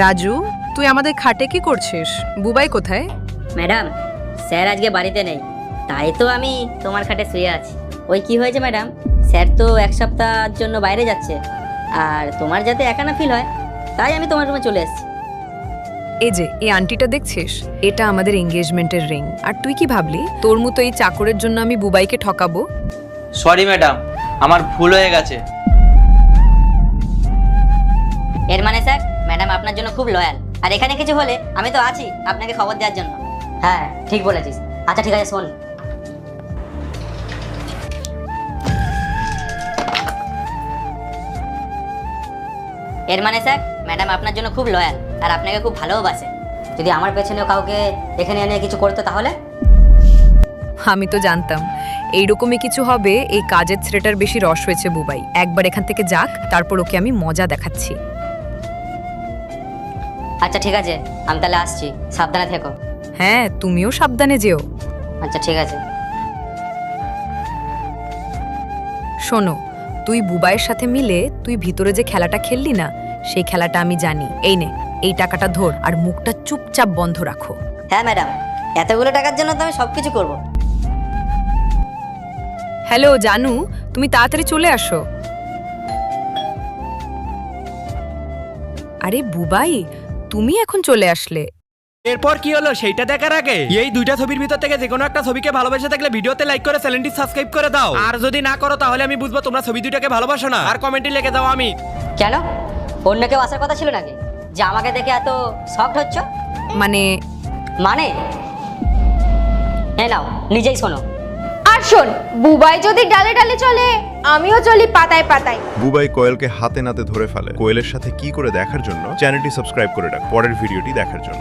রাজু, তুই আমাদের খাটে কি করছিস? বুবাই কোথায়? ম্যাডাম, স্যার আজকে বাড়িতে নেই, তাই তো আমি তোমার খাটে শুয়ে আছি। ওই কি হয়েছে ম্যাডাম, স্যার তো এক সপ্তাহের জন্য বাইরে যাচ্ছে, আর তোমার যাতে একা না ফিল হয় তাই আমি তোমার রুমে চলে এসেছি। এই যে এই আন্টিটা দেখছিস, এটা আমাদের এঙ্গেজমেন্টের রিং। আর তুই কি ভাবলি তোর মতো এই চাকরের জন্য আমি বুবাইকে ঠকাবো? সরি ম্যাডাম, আমার ভুল হয়ে গেছে। এর মানে স্যার, ম্যাডাম আপনার জন্য খুব লয়াল, আর এখানে কিছু হলে আমি তো আছি আপনাকে খবর দেওয়ার জন্য। হ্যাঁ, ঠিক বলেছিস। আচ্ছা ঠিক আছে, শোন। এর মানে স্যার, ম্যাডাম আপনার জন্য খুব লয়াল আর আপনাকে খুব ভালোবাসে। যদি আমার পেছনেও কাউকে এখানে এনে কিছু করতো তাহলে? আমি তো জানতাম এইরকমই কিছু হবে। এই কাজের ছেলেটার বেশি রস হয়েছে বুবাই। একবার এখান থেকে যাক, তারপর ওকে আমি মজা দেখাচ্ছি। আচ্ছা ঠিক আছে, আমি তাহলে আসছি, সাবধানে থেকো। হ্যাঁ, তুমিও সাবধানে যেও। আচ্ছা ঠিক আছে। শোনো, তুই বুবাইয়ের সাথে মিলে তুই ভিতরে যে খেলাটা খেললি না, সেই খেলাটা আমি জানি। এই নে, এই টাকাটা ধর আর মুখটা চুপচাপ বন্ধ রাখো। হ্যাঁ ম্যাডাম, এতগুলো টাকার জন্য তো আমি সবকিছু করব। হ্যালো জানু, তুমি তাড়াতাড়ি চলে আসো। আরে বুবাই, তুমি এখন চলে আসলে? এরপর কি হলো সেইটা দেখার আগে এই দুইটা ছবির ভিতর থেকে যে কোনো একটা ছবিকে ভালোবেসে থাকলে ভিডিওতে লাইক করে চ্যানেলটি সাবস্ক্রাইব করে দাও। আর যদি না করো তাহলে আমি বুঝবো তোমরা ছবি দুইটাকে ভালোবাসো না। আর কমেন্টে লিখে দাও আমি। কেন, অন্য কেউ আসার কথা ছিল নাকি যে আমাকে দেখে এত শকড হচ্ছ? মানে মানে হ্যাঁ, নাও নিজেই শোনো। আর শোন, বুবাই যদি ডালে ডালে চলে, আমিও চলি পাতায় পাতায়। বুবাই কোয়েলকে হাতে নাতে ধরে ফেলে। কোয়েলের সাথে কি করে দেখার জন্য চ্যানেলটি সাবস্ক্রাইব করে রাখ পরের ভিডিওটি দেখার জন্য।